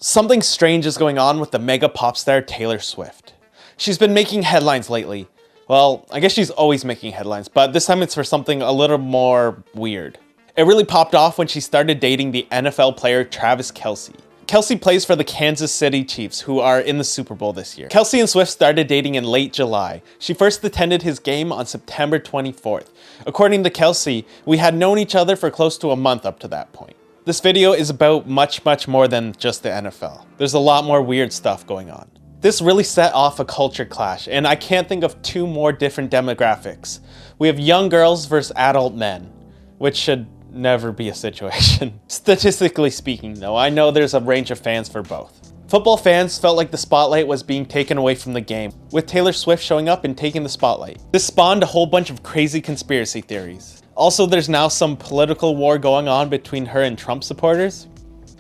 Something strange is going on with the mega pop star Taylor Swift. She's been making headlines lately. Well, I guess she's always making headlines, but this time it's for something a little more weird. It really popped off when she started dating the NFL player Travis Kelce. Kelce plays for the Kansas City Chiefs, who are in the Super Bowl this year. Kelce and Swift started dating in late July. She first attended his game on September 24th. According to Kelce, we had known each other for close to a month up to that point. This video is about much more than just the NFL. There's a lot more weird stuff going on. This really set off a culture clash, and I can't think of two more different demographics. We have young girls versus adult men, which should never be a situation. Statistically speaking though, I know there's a range of fans for both. Football fans felt like the spotlight was being taken away from the game, with Taylor Swift showing up and taking the spotlight. This spawned a whole bunch of crazy conspiracy theories. Also, there's now some political war going on between her and Trump supporters.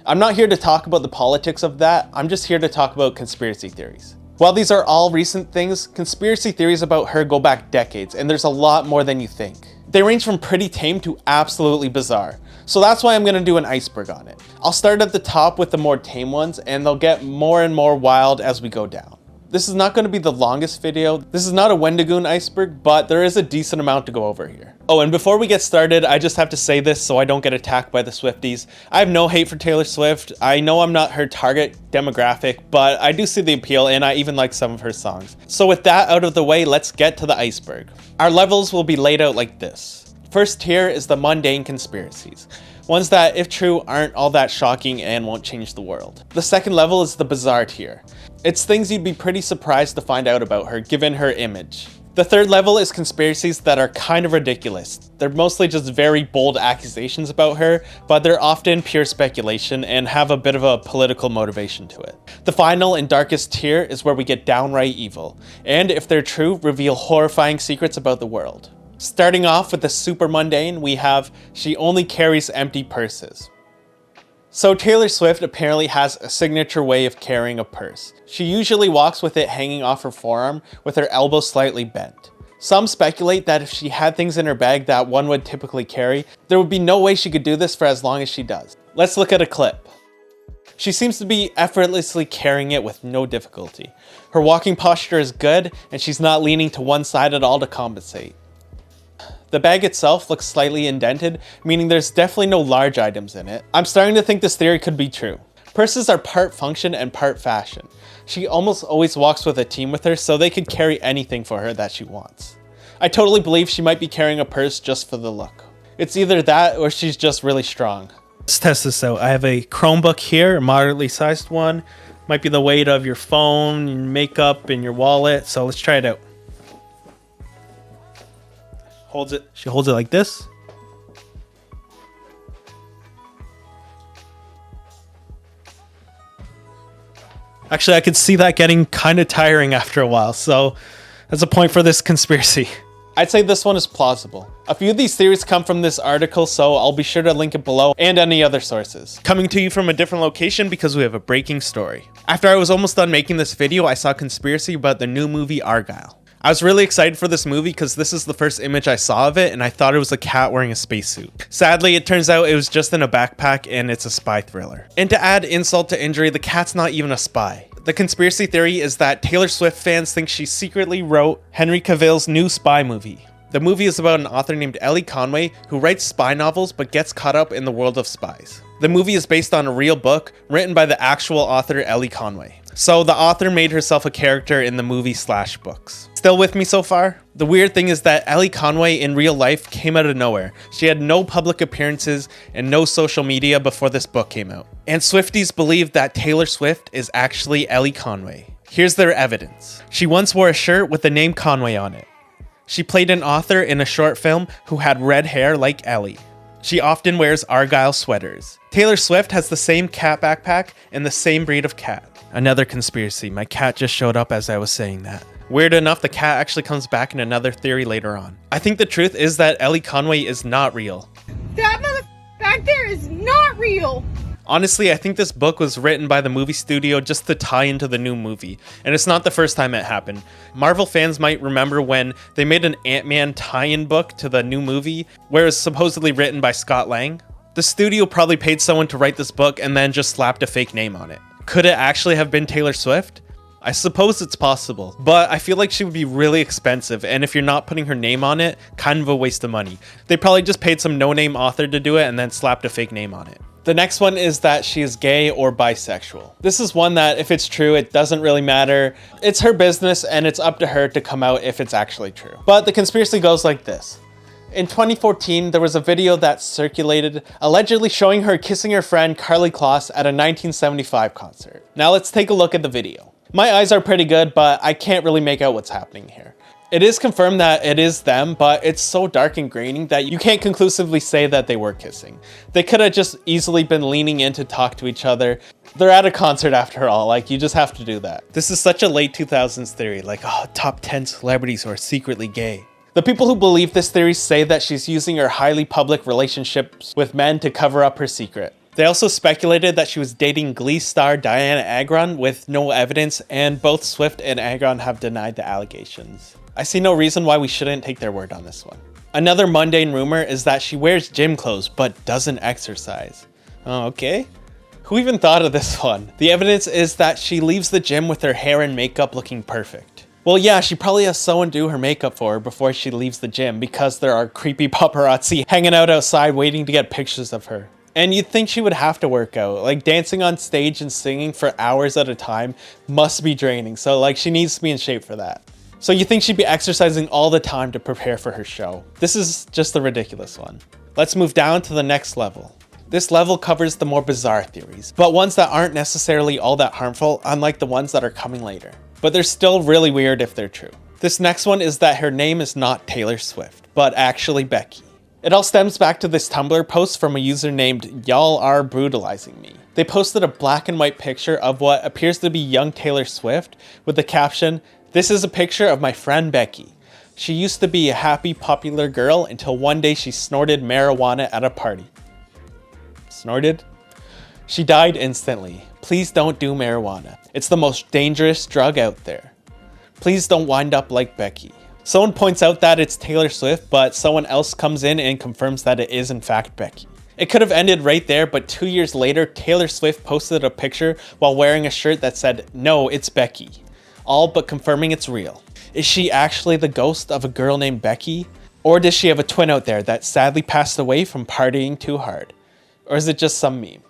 I'm not here to talk about the politics of that, I'm just here to talk about conspiracy theories. While these are all recent things, conspiracy theories about her go back decades, and there's a lot more than you think. They range from pretty tame to absolutely bizarre, so that's why I'm gonna do an iceberg on it. I'll start at the top with the more tame ones, and they'll get more and more wild as we go down. This is not going to be the longest video. This is not a Wendigoon iceberg, but there is a decent amount to go over here. Oh, and before we get started, I just have to say this so I don't get attacked by the Swifties. I have no hate for Taylor Swift. I know I'm not her target demographic, but I do see the appeal and I even like some of her songs. So with that out of the way, let's get to the iceberg. Our levels will be laid out like this. First tier is the mundane conspiracies. Ones that, if true, aren't all that shocking and won't change the world. The second level is the bizarre tier. It's things you'd be pretty surprised to find out about her, given her image. The third level is conspiracies that are kind of ridiculous. They're mostly just very bold accusations about her, but they're often pure speculation and have a bit of a political motivation to it. The final and darkest tier is where we get downright evil, and if they're true, reveal horrifying secrets about the world. Starting off with the super mundane, we have she only carries empty purses. So Taylor Swift apparently has a signature way of carrying a purse. She usually walks with it hanging off her forearm with her elbow slightly bent. Some speculate that if she had things in her bag that one would typically carry, there would be no way she could do this for as long as she does. Let's look at a clip. She seems to be effortlessly carrying it with no difficulty. Her walking posture is good and she's not leaning to one side at all to compensate. The bag itself looks slightly indented, meaning there's definitely no large items in it. I'm starting to think this theory could be true. Purses are part function and part fashion. She almost always walks with a team with her, so they could carry anything for her that she wants. I totally believe she might be carrying a purse just for the look. It's either that or she's just really strong. Let's test this out. I have a Chromebook here, a moderately sized one. Might be the weight of your phone, your makeup, and your wallet, so let's try it out. She holds it like this. Actually, I could see that getting kind of tiring after a while, so that's a point for this conspiracy. I'd say this one is plausible. A few of these theories come from this article, so I'll be sure to link it below and any other sources. Coming to you from a different location because we have a breaking story. After I was almost done making this video, I saw a conspiracy about the new movie Argylle. I was really excited for this movie because this is the first image I saw of it and I thought it was a cat wearing a spacesuit. Sadly, it turns out it was just in a backpack and it's a spy thriller. And to add insult to injury, the cat's not even a spy. The conspiracy theory is that Taylor Swift fans think she secretly wrote Henry Cavill's new spy movie. The movie is about an author named Ellie Conway who writes spy novels but gets caught up in the world of spies. The movie is based on a real book written by the actual author Ellie Conway. So the author made herself a character in the movie/books. Still with me so far? The weird thing is that Ellie Conway in real life came out of nowhere. She had no public appearances and no social media before this book came out. And Swifties believe that Taylor Swift is actually Ellie Conway. Here's their evidence. She once wore a shirt with the name Conway on it. She played an author in a short film who had red hair like Ellie. She often wears Argylle sweaters. Taylor Swift has the same cat backpack and the same breed of cat. Another conspiracy, my cat just showed up as I was saying that. Weird enough, the cat actually comes back in another theory later on. I think the truth is that Ellie Conway is not real. That mother back there is not real! Honestly, I think this book was written by the movie studio just to tie into the new movie, and it's not the first time it happened. Marvel fans might remember when they made an Ant-Man tie-in book to the new movie, where it was supposedly written by Scott Lang. The studio probably paid someone to write this book and then just slapped a fake name on it. Could it actually have been Taylor Swift? I suppose it's possible, but I feel like she would be really expensive, and if you're not putting her name on it, kind of a waste of money. They probably just paid some no-name author to do it and then slapped a fake name on it. The next one is that she is gay or bisexual. This is one that if it's true, it doesn't really matter. It's her business and it's up to her to come out if it's actually true. But the conspiracy goes like this. In 2014, there was a video that circulated allegedly showing her kissing her friend Carly Kloss at a 1975 concert. Now let's take a look at the video. My eyes are pretty good, but I can't really make out what's happening here. It is confirmed that it is them, but it's so dark and grainy that you can't conclusively say that they were kissing. They could have just easily been leaning in to talk to each other. They're at a concert after all, like you just have to do that. This is such a late 2000s theory, like, oh, top 10 celebrities who are secretly gay. The people who believe this theory say that she's using her highly public relationships with men to cover up her secret. They also speculated that she was dating Glee star Diana Agron with no evidence, and both Swift and Agron have denied the allegations. I see no reason why we shouldn't take their word on this one. Another mundane rumor is that she wears gym clothes but doesn't exercise. Oh, okay. Who even thought of this one? The evidence is that she leaves the gym with her hair and makeup looking perfect. Well, yeah, she probably has someone do her makeup for her before she leaves the gym because there are creepy paparazzi hanging out outside waiting to get pictures of her. And you'd think she would have to work out. Like, dancing on stage and singing for hours at a time must be draining. So, like, she needs to be in shape for that. So you think she'd be exercising all the time to prepare for her show. This is just a ridiculous one. Let's move down to the next level. This level covers the more bizarre theories, but ones that aren't necessarily all that harmful, unlike the ones that are coming later. But they're still really weird if they're true. This next one is that her name is not Taylor Swift, but actually Becky. It all stems back to this Tumblr post from a user named Y'all Are Brutalizing Me. They posted a black and white picture of what appears to be young Taylor Swift with the caption, "This is a picture of my friend Becky. She used to be a happy, popular girl until one day she snorted marijuana at a party." Snorted? She died instantly. Please don't do marijuana. It's the most dangerous drug out there. Please don't wind up like Becky. Someone points out that it's Taylor Swift, but someone else comes in and confirms that it is in fact Becky. It could have ended right there, but 2 years later, Taylor Swift posted a picture while wearing a shirt that said, "No, it's Becky," all but confirming it's real. Is she actually the ghost of a girl named Becky? Or does she have a twin out there that sadly passed away from partying too hard? Or is it just some meme?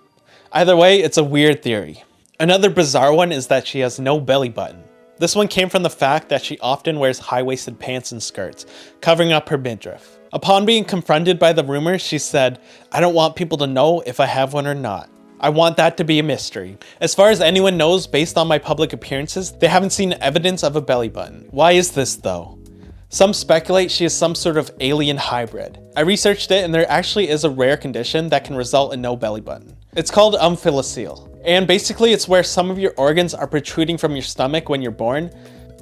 Either way, it's a weird theory. Another bizarre one is that she has no belly button. This one came from the fact that she often wears high-waisted pants and skirts, covering up her midriff. Upon being confronted by the rumors, she said, "I don't want people to know if I have one or not. I want that to be a mystery. As far as anyone knows, based on my public appearances, they haven't seen evidence of a belly button." Why is this though? Some speculate she is some sort of alien hybrid. I researched it and there actually is a rare condition that can result in no belly button. It's called omphalocele. And basically it's where some of your organs are protruding from your stomach when you're born.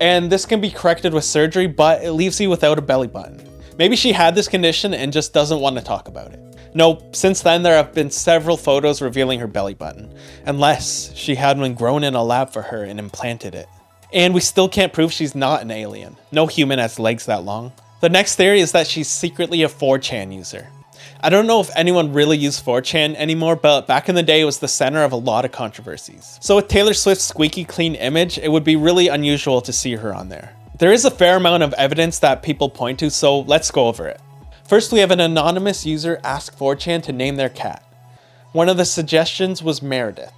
And this can be corrected with surgery, but it leaves you without a belly button. Maybe she had this condition and just doesn't want to talk about it. No, since then there have been several photos revealing her belly button. Unless she had one grown in a lab for her and implanted it. And we still can't prove she's not an alien. No human has legs that long. The next theory is that she's secretly a 4chan user. I don't know if anyone really used 4chan anymore, but back in the day it was the center of a lot of controversies. So with Taylor Swift's squeaky clean image, it would be really unusual to see her on there. There is a fair amount of evidence that people point to, so let's go over it. First, we have an anonymous user ask 4chan to name their cat. One of the suggestions was Meredith.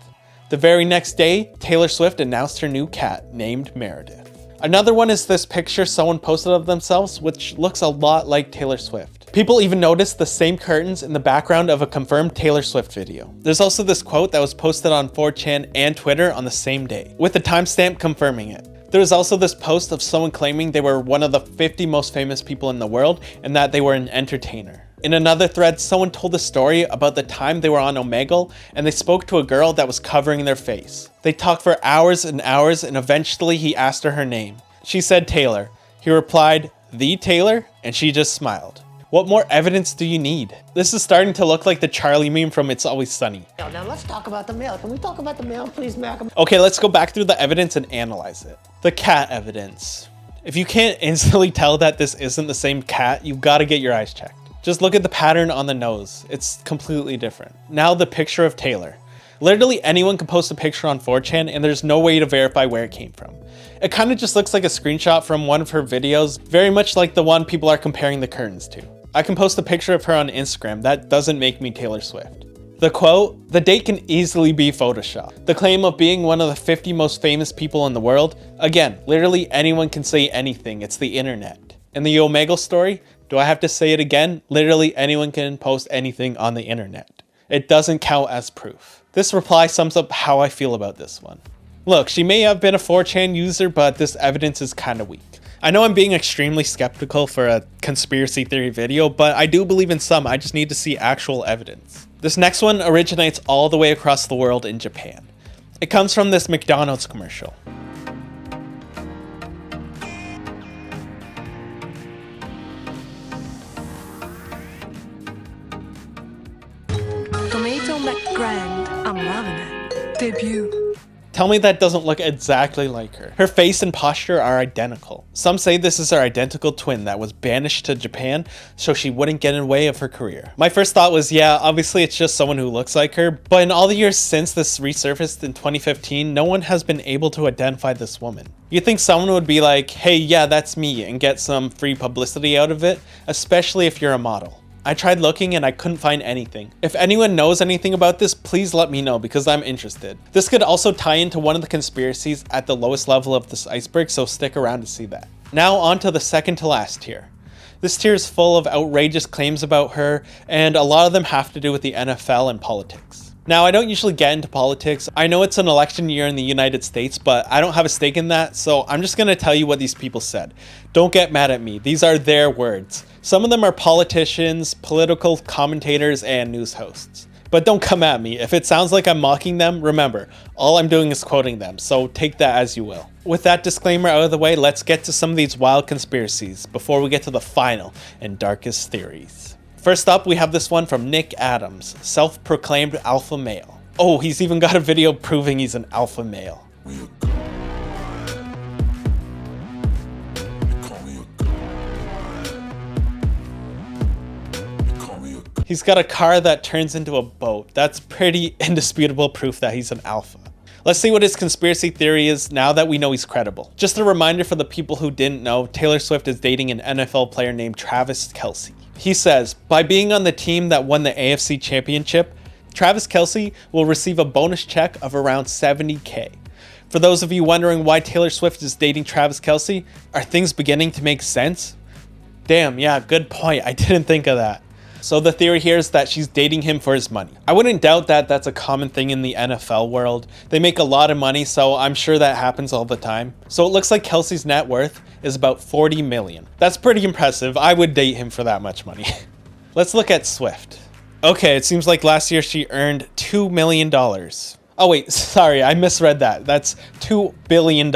The very next day, Taylor Swift announced her new cat, named Meredith. Another one is this picture someone posted of themselves, which looks a lot like Taylor Swift. People even noticed the same curtains in the background of a confirmed Taylor Swift video. There's also this quote that was posted on 4chan and Twitter on the same day, with the timestamp confirming it. There was also this post of someone claiming they were one of the 50 most famous people in the world and that they were an entertainer. In another thread, someone told a story about the time they were on Omegle and they spoke to a girl that was covering their face. They talked for hours and hours and eventually he asked her name. She said Taylor. He replied, "The Taylor?" and she just smiled. What more evidence do you need? This is starting to look like the Charlie meme from It's Always Sunny. Now let's talk about the mail. Can we talk about the mail, please, Malcolm? Okay, let's go back through the evidence and analyze it. The cat evidence. If you can't instantly tell that this isn't the same cat, you've got to get your eyes checked. Just look at the pattern on the nose. It's completely different. Now the picture of Taylor. Literally anyone can post a picture on 4chan and there's no way to verify where it came from. It kind of just looks like a screenshot from one of her videos, very much like the one people are comparing the curtains to. I can post a picture of her on Instagram, that doesn't make me Taylor Swift. The quote, "The date can easily be photoshopped." The claim of being one of the 50 most famous people in the world, again, literally anyone can say anything, it's the internet. And the Omegle story, do I have to say it again? Literally anyone can post anything on the internet. It doesn't count as proof. This reply sums up how I feel about this one. Look, she may have been a 4chan user, but this evidence is kind of weak. I know I'm being extremely skeptical for a conspiracy theory video, but I do believe in some, I just need to see actual evidence. This next one originates all the way across the world in Japan. It comes from this McDonald's commercial. Tomato McGrand, I'm loving it. Debut. Tell me that doesn't look exactly like her. Her face and posture are identical. Some say this is her identical twin that was banished to Japan so she wouldn't get in the way of her career. My first thought was, yeah, obviously it's just someone who looks like her, but in all the years since this resurfaced in 2015, no one has been able to identify this woman. You'd think someone would be like, hey, yeah, that's me, and get some free publicity out of it, especially if you're a model. I tried looking and I couldn't find anything. If anyone knows anything about this, please let me know because I'm interested. This could also tie into one of the conspiracies at the lowest level of this iceberg, so stick around to see that. Now on to the second to last tier. This tier is full of outrageous claims about her, and a lot of them have to do with the NFL and politics. Now, I don't usually get into politics. I know it's an election year in the United States, but I don't have a stake in that, so I'm just gonna tell you what these people said. Don't get mad at me, these are their words. Some of them are politicians, political commentators, and news hosts. But don't come at me. If it sounds like I'm mocking them, remember, all I'm doing is quoting them, so take that as you will. With that disclaimer out of the way, let's get to some of these wild conspiracies before we get to the final and darkest theories. First up, we have this one from Nick Adams, self-proclaimed alpha male. Oh, he's even got a video proving he's an alpha male. He's got a car that turns into a boat. That's pretty indisputable proof that he's an alpha. Let's see what his conspiracy theory is now that we know he's credible. Just a reminder for the people who didn't know, Taylor Swift is dating an NFL player named Travis Kelce. He says, by being on the team that won the AFC Championship, Travis Kelce will receive a bonus check of around $70K. For those of you wondering why Taylor Swift is dating Travis Kelce, are things beginning to make sense? Damn, yeah, good point. I didn't think of that. So the theory here is that she's dating him for his money. I wouldn't doubt that that's a common thing in the NFL world. They make a lot of money, so I'm sure that happens all the time. So it looks like Kelce's net worth is about 40 million. That's pretty impressive. I would date him for that much money. Let's look at Swift. Okay, it seems like last year she earned $2 million. Oh wait, sorry, I misread that. That's $2 billion.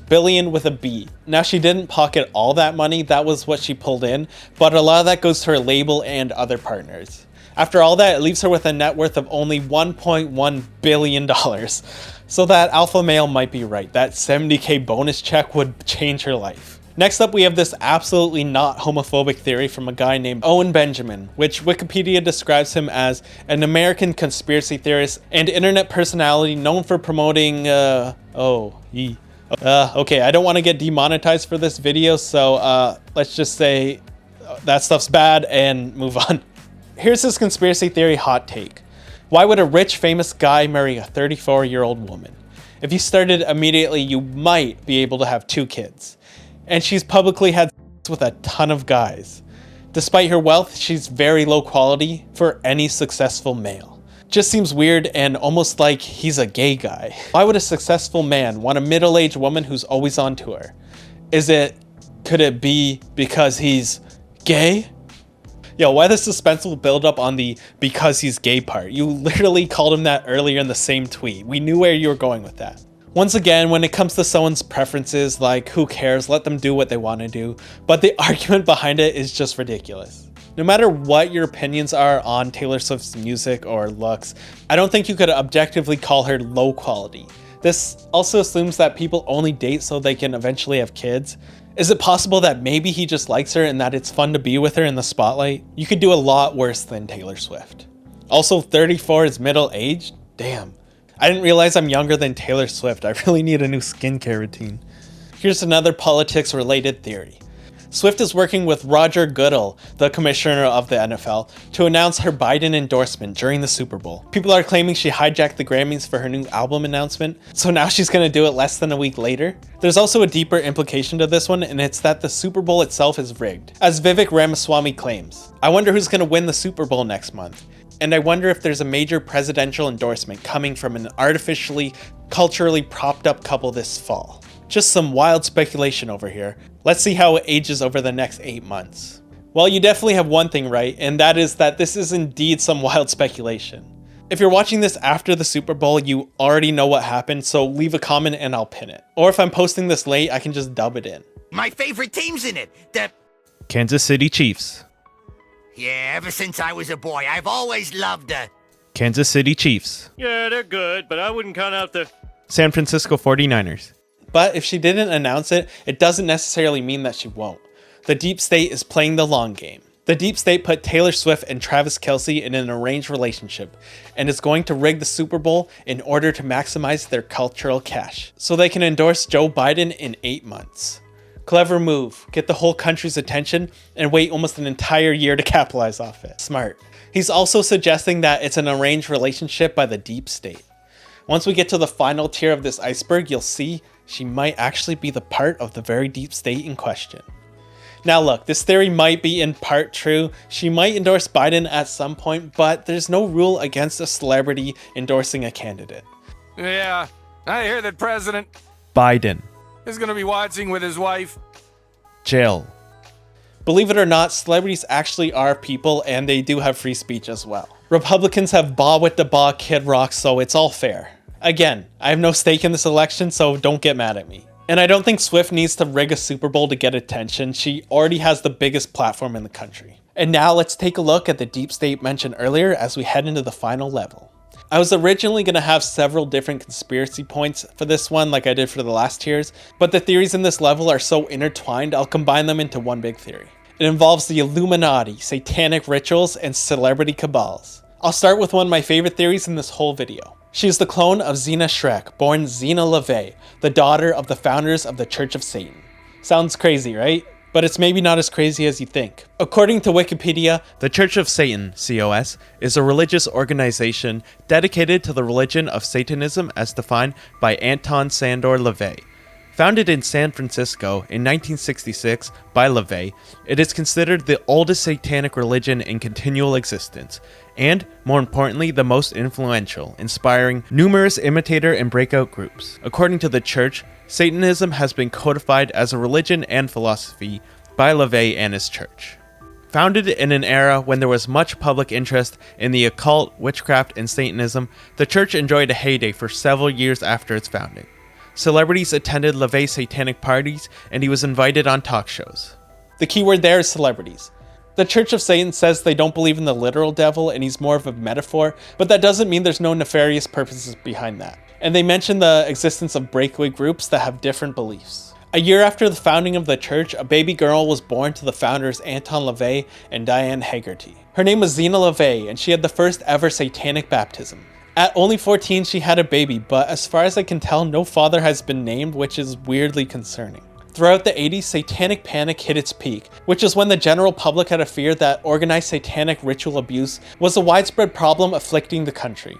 Billion with a B. Now she didn't pocket all that money, that was what she pulled in, but a lot of that goes to her label and other partners. After all that, it leaves her with a net worth of only $1.1 billion. So that alpha male might be right. That $70K bonus check would change her life. Next up, we have this absolutely not homophobic theory from a guy named Owen Benjamin, which Wikipedia describes him as an American conspiracy theorist and internet personality known for promoting, okay, I don't want to get demonetized for this video, so let's just say that stuff's bad and move on. Here's his conspiracy theory hot take. Why would a rich, famous guy marry a 34-year-old woman? If you started immediately, you might be able to have 2 kids. And she's publicly had sex with a ton of guys. Despite her wealth, she's very low quality for any successful male. Just seems weird and almost like he's a gay guy. Why would a successful man want a middle-aged woman who's always on tour? Could it be because he's gay? Yo, why the suspenseful build up on the because he's gay part? You literally called him that earlier in the same tweet. We knew where you were going with that. Once again, when it comes to someone's preferences, like who cares, let them do what they want to do, but the argument behind it is just ridiculous. No matter what your opinions are on Taylor Swift's music or looks, I don't think you could objectively call her low quality. This also assumes that people only date so they can eventually have kids. Is it possible that maybe he just likes her and that it's fun to be with her in the spotlight? You could do a lot worse than Taylor Swift. Also, 34 is middle-aged? Damn. I didn't realize I'm younger than Taylor Swift. I really need a new skincare routine. Here's another politics-related theory. Swift is working with Roger Goodell, the commissioner of the NFL, to announce her Biden endorsement during the Super Bowl. People are claiming she hijacked the Grammys for her new album announcement, so now she's gonna do it less than a week later. There's also a deeper implication to this one, and it's that the Super Bowl itself is rigged, as Vivek Ramaswamy claims. I wonder who's gonna win the Super Bowl next month. And I wonder if there's a major presidential endorsement coming from an artificially, culturally propped up couple this fall. Just some wild speculation over here. Let's see how it ages over the next 8 months. Well, you definitely have one thing right, and that is that this is indeed some wild speculation. If you're watching this after the Super Bowl, you already know what happened, so leave a comment and I'll pin it. Or if I'm posting this late, I can just dub it in. My favorite team's in it, the Kansas City Chiefs. Yeah, ever since I was a boy, I've always loved the Kansas City Chiefs. Yeah, they're good, but I wouldn't count out the San Francisco 49ers. But if she didn't announce it, it doesn't necessarily mean that she won't. The Deep State is playing the long game. The Deep State put Taylor Swift and Travis Kelce in an arranged relationship, and is going to rig the Super Bowl in order to maximize their cultural cash, so they can endorse Joe Biden in 8 months. Clever move, get the whole country's attention, and wait almost an entire year to capitalize off it. Smart. He's also suggesting that it's an arranged relationship by the Deep State. Once we get to the final tier of this iceberg, you'll see she might actually be the part of the very deep state in question. Now look, this theory might be in part true. She might endorse Biden at some point, but there's no rule against a celebrity endorsing a candidate. Yeah, I hear that President Biden. is gonna be watching with his wife. Jill. Believe it or not, celebrities actually are people, and they do have free speech as well. Republicans have Ba with the Ba Kid Rock, so it's all fair. Again, I have no stake in this election, so don't get mad at me. And I don't think Swift needs to rig a Super Bowl to get attention. She already has the biggest platform in the country. And now let's take a look at the deep state mentioned earlier as we head into the final level. I was originally going to have several different conspiracy points for this one like I did for the last tiers, but the theories in this level are so intertwined I'll combine them into one big theory. It involves the Illuminati, satanic rituals, and celebrity cabals. I'll start with one of my favorite theories in this whole video. She is the clone of Zena Shrek, born Zena LaVey, the daughter of the founders of the Church of Satan. Sounds crazy, right? But it's maybe not as crazy as you think. According to Wikipedia, the Church of Satan, COS, is a religious organization dedicated to the religion of Satanism as defined by Anton Sandor LaVey. Founded in San Francisco in 1966 by LaVey, it is considered the oldest satanic religion in continual existence, and, more importantly, the most influential, inspiring numerous imitator and breakout groups. According to the church, Satanism has been codified as a religion and philosophy by LaVey and his church. Founded in an era when there was much public interest in the occult, witchcraft, and Satanism, the church enjoyed a heyday for several years after its founding. Celebrities attended LaVey's satanic parties, and he was invited on talk shows. The keyword there is celebrities. The Church of Satan says they don't believe in the literal devil and he's more of a metaphor, but that doesn't mean there's no nefarious purposes behind that. And they mention the existence of breakaway groups that have different beliefs. A year after the founding of the church, a baby girl was born to the founders Anton LaVey and Diane Haggerty. Her name was Zena LaVey, and she had the first ever satanic baptism. At only 14, she had a baby, but as far as I can tell, no father has been named, which is weirdly concerning. Throughout the 80s, satanic panic hit its peak, which is when the general public had a fear that organized satanic ritual abuse was a widespread problem afflicting the country.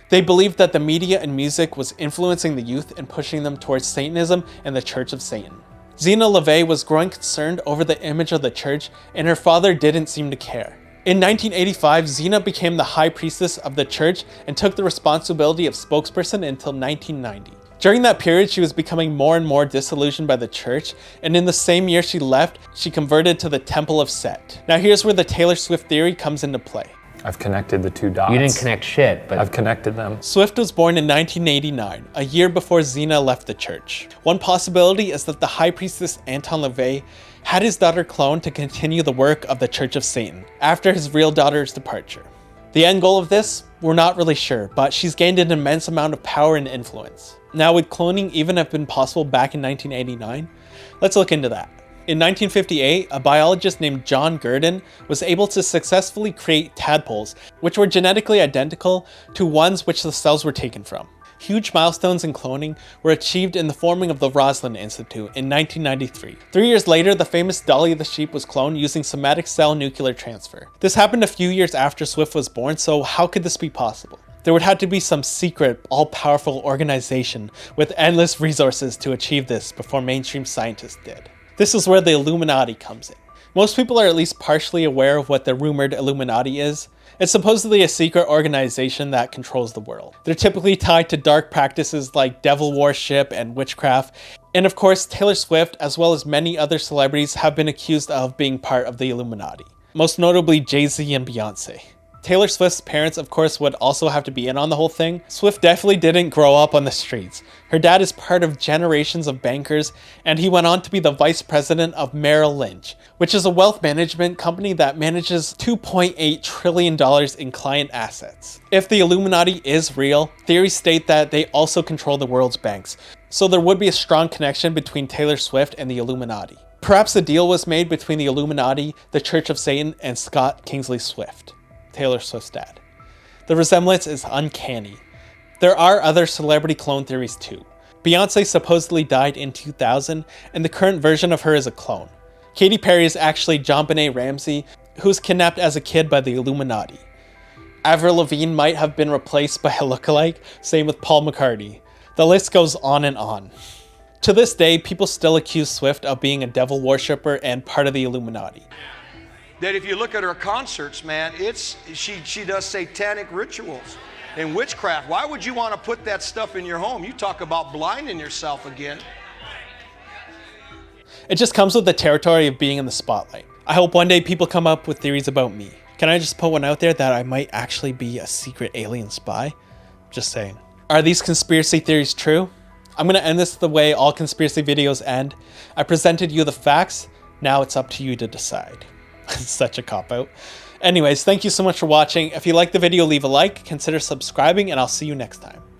They believed that the media and music was influencing the youth and pushing them towards Satanism and the Church of Satan. Zena LaVey was growing concerned over the image of the church, and her father didn't seem to care. In 1985, Zena became the high priestess of the church and took the responsibility of spokesperson until 1990. During that period, she was becoming more and more disillusioned by the church, and in the same year she left, she converted to the Temple of Set. Now here's where the Taylor Swift theory comes into play. I've connected the two dots. You didn't connect shit, but I've connected them. Swift was born in 1989, a year before Zena left the church. One possibility is that the high priestess Anton LaVey had his daughter cloned to continue the work of the Church of Satan after his real daughter's departure. The end goal of this, we're not really sure, but she's gained an immense amount of power and influence. Now, would cloning even have been possible back in 1989? Let's look into that. In 1958, a biologist named John Gurdon was able to successfully create tadpoles, which were genetically identical to ones which the cells were taken from. Huge milestones in cloning were achieved in the forming of the Roslin Institute in 1993. 3 years later, the famous Dolly the sheep was cloned using somatic cell nuclear transfer. This happened a few years after Swift was born, so how could this be possible? There would have to be some secret, all-powerful organization with endless resources to achieve this before mainstream scientists did. This is where the Illuminati comes in. Most people are at least partially aware of what the rumored Illuminati is. It's supposedly a secret organization that controls the world. They're typically tied to dark practices like devil worship and witchcraft. And of course, Taylor Swift, as well as many other celebrities, have been accused of being part of the Illuminati. Most notably Jay-Z and Beyonce. Taylor Swift's parents, of course, would also have to be in on the whole thing. Swift definitely didn't grow up on the streets. Her dad is part of generations of bankers, and he went on to be the vice president of Merrill Lynch, which is a wealth management company that manages $2.8 trillion in client assets. If the Illuminati is real, theories state that they also control the world's banks, so there would be a strong connection between Taylor Swift and the Illuminati. Perhaps a deal was made between the Illuminati, the Church of Satan, and Scott Kingsley Swift, Taylor Swift's dad. The resemblance is uncanny. There are other celebrity clone theories too. Beyonce supposedly died in 2000, and the current version of her is a clone. Katy Perry is actually JonBenet Ramsey, who was kidnapped as a kid by the Illuminati. Avril Lavigne might have been replaced by a lookalike, same with Paul McCartney. The list goes on and on. To this day, people still accuse Swift of being a devil worshipper and part of the Illuminati. That if you look at her concerts, man, she does satanic rituals and witchcraft. Why would you want to put that stuff in your home? You talk about blinding yourself again. It just comes with the territory of being in the spotlight. I hope one day people come up with theories about me. Can I just put one out there that I might actually be a secret alien spy? Just saying. Are these conspiracy theories true? I'm gonna end this the way all conspiracy videos end. I presented you the facts, now it's up to you to decide. Such a cop-out. Anyways, thank you so much for watching. If you liked the video, leave a like, consider subscribing, and I'll see you next time.